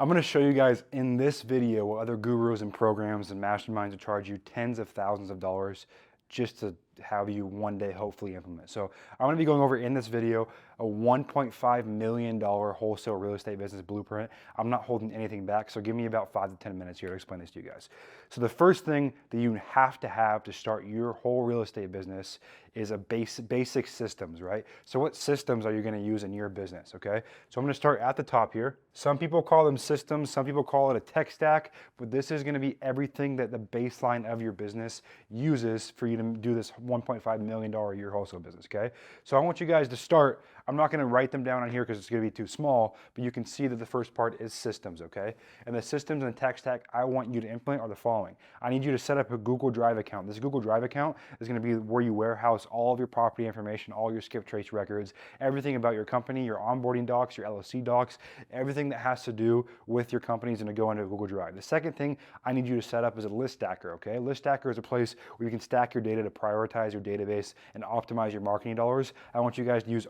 I'm going to show you guys in this video what other gurus and programs and masterminds will charge you tens of thousands of dollars just to have you one day hopefully implement. So I'm going to be going over in this video a $1.5 million wholesale real estate business blueprint. I'm not holding anything back, so give me about 5 to 10 minutes here to explain this to you guys. So the first thing that you have to start your whole real estate business is a basic systems, right? So what systems are you going to use in your business, okay? So I'm going to start at the top here. Some people call them systems, some people call it a tech stack, but this is going to be everything that the baseline of your business uses for you to do this $1.5 million a year wholesale business, okay? So I want you guys to start. I'm not going to write them down on here because it's going to be too small, but you can see that the first part is systems, okay? And the systems and tech stack I want you to implement are the following. I need you to set up a Google Drive account. This Google Drive account is going to be where you warehouse all of your property information, all your skip trace records, everything about your company, your onboarding docs, your LLC docs, everything that has to do with your company is going to go into Google Drive. The second thing I need you to set up is a list stacker, okay? List stacker is a place where you can stack your data to prioritize your database and optimize your marketing dollars. I want you guys to use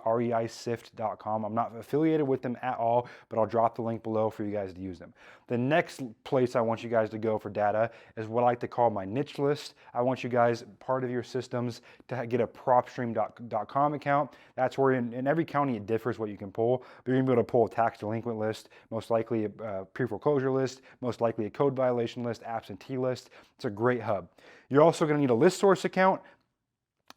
Sift.com. I'm not affiliated with them at all, but I'll drop the link below for you guys to use them. The next place I want you guys to go for data is what I like to call my niche list. I want you guys, part of your systems, to get a PropStream.com account. That's where in every county it differs what you can pull, but you're gonna be able to pull a tax delinquent list, most likely a pre-foreclosure list, most likely a code violation list, absentee list. It's a great hub. You're also gonna need a list source account.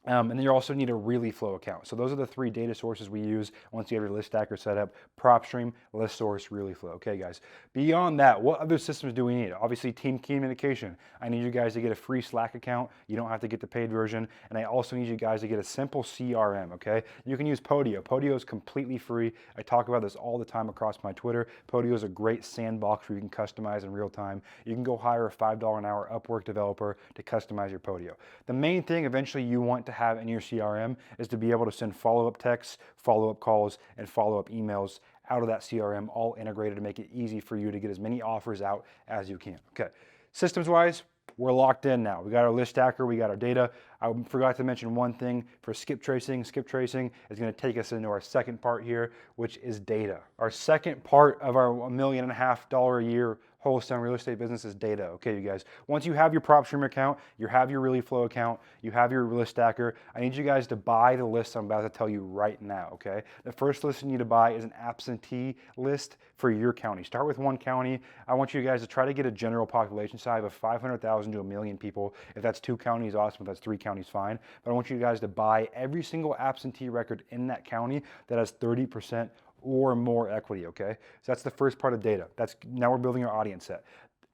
And then you also need a Realeflow account. So those are the three data sources we use once you have your list stacker set up: PropStream, list source, Realeflow. Okay, guys. Beyond that, what other systems do we need? Obviously, team communication. I need you guys to get a free Slack account. You don't have to get the paid version. And I also need you guys to get a simple CRM, okay? You can use Podio. Podio is completely free. I talk about this all the time across my Twitter. Podio is a great sandbox where you can customize in real time. You can go hire a $5 an hour Upwork developer to customize your Podio. The main thing eventually you want to have in your CRM is to be able to send follow-up texts, follow-up calls, and follow-up emails out of that CRM, all integrated to make it easy for you to get as many offers out as you can. Okay, systems-wise, we're locked in now. We got our list stacker, we got our data. I forgot to mention one thing for skip tracing. Skip tracing is going to take us into our second part here, which is data. Our second part of our $1.5 million a year wholesale real estate business is data. Okay, you guys. Once you have your PropStream account, you have your Realeflow account, you have your list stacker, I need you guys to buy the list I'm about to tell you right now, okay? The first list you need to buy is an absentee list for your county. Start with one county. I want you guys to try to get a general population size of 500,000 to 1 million people. If that's 2 counties, awesome. If that's 3 counties, fine. But I want you guys to buy every single absentee record in that county that has 30% or more equity, okay? So that's the first part of data. Now we're building our audience set.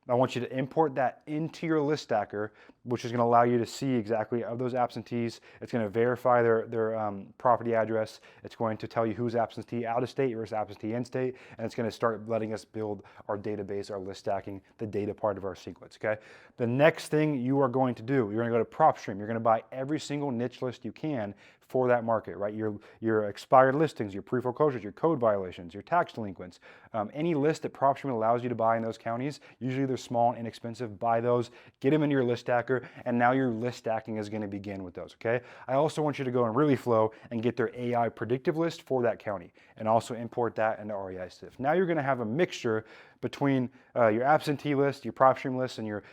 I want you to import that into your list stacker, which is going to allow you to see exactly of those absentees. It's going to verify their property address. It's going to tell you who's absentee out of state versus absentee in state, and it's going to start letting us build our database, our list stacking, the data part of our sequence, okay? The next thing you are going to do, you're going to go to PropStream. You're going to buy every single niche list you can for that market, right? Your expired listings, your pre-foreclosures, your code violations, your tax delinquents, any list that PropStream allows you to buy in those counties. Usually they're small and inexpensive. Buy those, get them into your list stacker, and now your list stacking is going to begin with those, okay? I also want you to go in Realeflow and get their AI predictive list for that county, and also import that into REI Sift. Now you're going to have a mixture between your absentee list, your PropStream list, and your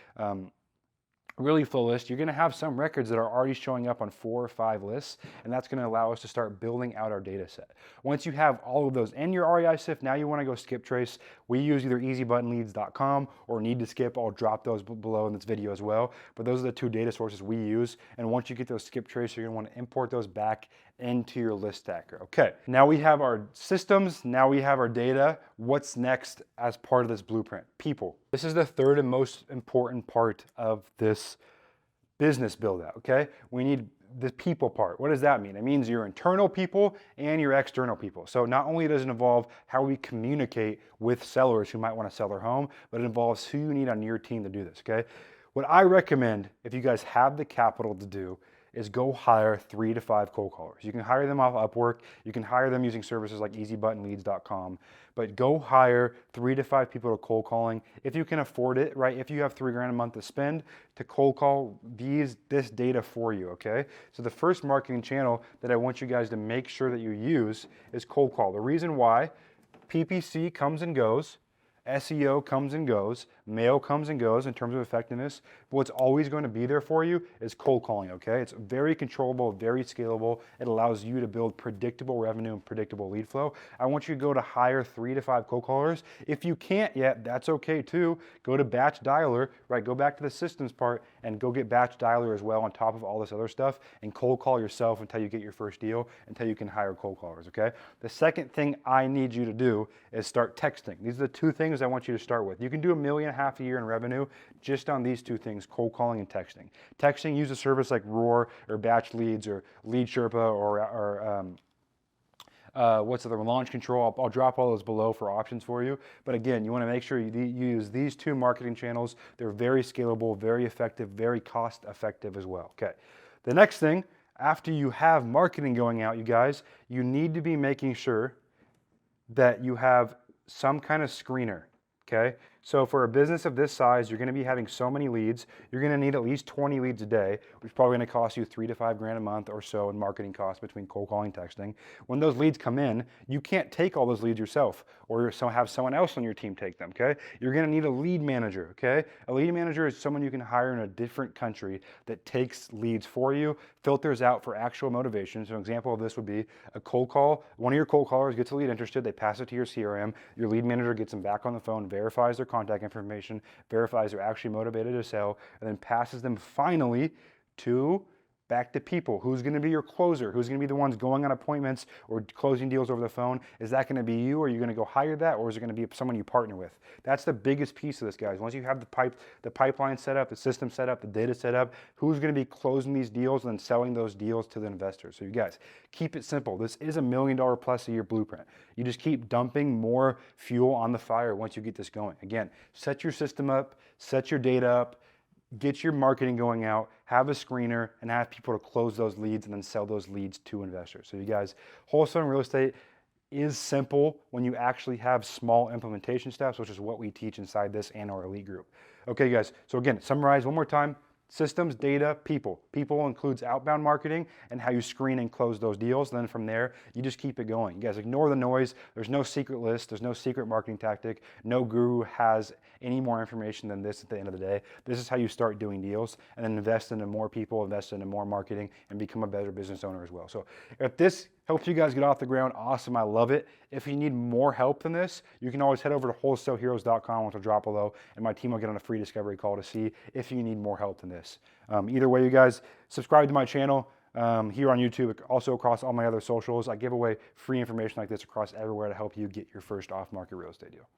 Realeflow list. You're going to have some records that are already showing up on 4 or 5 lists, and that's going to allow us to start building out our data set. Once you have all of those in your REI Sift, now you want to go skip trace. We use either easybuttonleads.com or Need to Skip. I'll drop those below in this video as well, but those are the 2 data sources we use. And once you get those skip trace, you're going to want to import those back into your list stacker. Okay, now we have our systems, now we have our data. What's next as part of this blueprint? People. This is the third and most important part of this business build out, okay? We need the people part. What does that mean? It means your internal people and your external people. So not only does it involve how we communicate with sellers who might want to sell their home, but it involves who you need on your team to do this, okay? What I recommend, if you guys have the capital to do, is go hire 3 to 5 cold callers. You can hire them off Upwork. You can hire them using services like easybuttonleads.com, but go hire 3 to 5 people to cold calling. If you can afford it, right? If you have $3 grand a month to spend to cold call this data for you, okay? So the first marketing channel that I want you guys to make sure that you use is cold call. The reason why, PPC comes and goes. SEO comes and goes, mail comes and goes in terms of effectiveness, but what's always going to be there for you is cold calling, okay? It's very controllable, very scalable. It allows you to build predictable revenue and predictable lead flow. I want you to go to hire 3 to 5 cold callers. If you can't yet, that's okay too. Go to batch dialer, right? Go back to the systems part and go get batch dialer as well on top of all this other stuff and cold call yourself until you get your first deal, until you can hire cold callers, okay? The second thing I need you to do is start texting. These are the 2 things I want you to start with. You can do $1.5 million a year in revenue just on these 2 things, cold calling and texting. Texting, use a service like Roar or Batch Leads or Lead Sherpa or what's the other one? Launch Control. I'll drop all those below for options for you. But again, you want to make sure you use these 2 marketing channels. They're very scalable, very effective, very cost effective as well. Okay. The next thing, after you have marketing going out, you guys, you need to be making sure that you have some kind of screener, okay? So for a business of this size, you're gonna be having so many leads, you're gonna need at least 20 leads a day, which is probably gonna cost you $3 to $5 grand a month or so in marketing costs between cold calling and texting. When those leads come in, you can't take all those leads yourself or have someone else on your team take them, okay? You're gonna need a lead manager, okay? A lead manager is someone you can hire in a different country that takes leads for you, filters out for actual motivation. So an example of this would be a cold call. One of your cold callers gets a lead interested, they pass it to your CRM, your lead manager gets them back on the phone, verifies their contact information, verifies they're actually motivated to sell, and then passes them finally back to people. Who's going to be your closer? Who's going to be the ones going on appointments or closing deals over the phone? Is that going to be you? Or are you going to go hire that? Or is it going to be someone you partner with? That's the biggest piece of this, guys. Once you have the pipeline set up, the system set up, the data set up, who's going to be closing these deals and then selling those deals to the investors? So you guys, keep it simple. This is $1 million plus a year blueprint. You just keep dumping more fuel on the fire once you get this going. Again, set your system up, set your data up, get your marketing going out, have a screener, and have people to close those leads and then sell those leads to investors. So you guys, wholesale real estate is simple when you actually have small implementation steps, which is what we teach inside this and our elite group. Okay, guys, so again, summarize one more time. Systems, data, people. People includes outbound marketing and how you screen and close those deals. And then from there, you just keep it going. You guys ignore the noise. There's no secret list. There's no secret marketing tactic. No guru has any more information than this at the end of the day. This is how you start doing deals and then invest into more people, invest into more marketing, and become a better business owner as well. So if this helps you guys get off the ground, awesome. I love it. If you need more help than this, you can always head over to wholesaleheroes.com, which will drop below, and my team will get on a free discovery call to see if you need more help than this. Either way, you guys, subscribe to my channel here on YouTube, also across all my other socials. I give away free information like this across everywhere to help you get your first off-market real estate deal.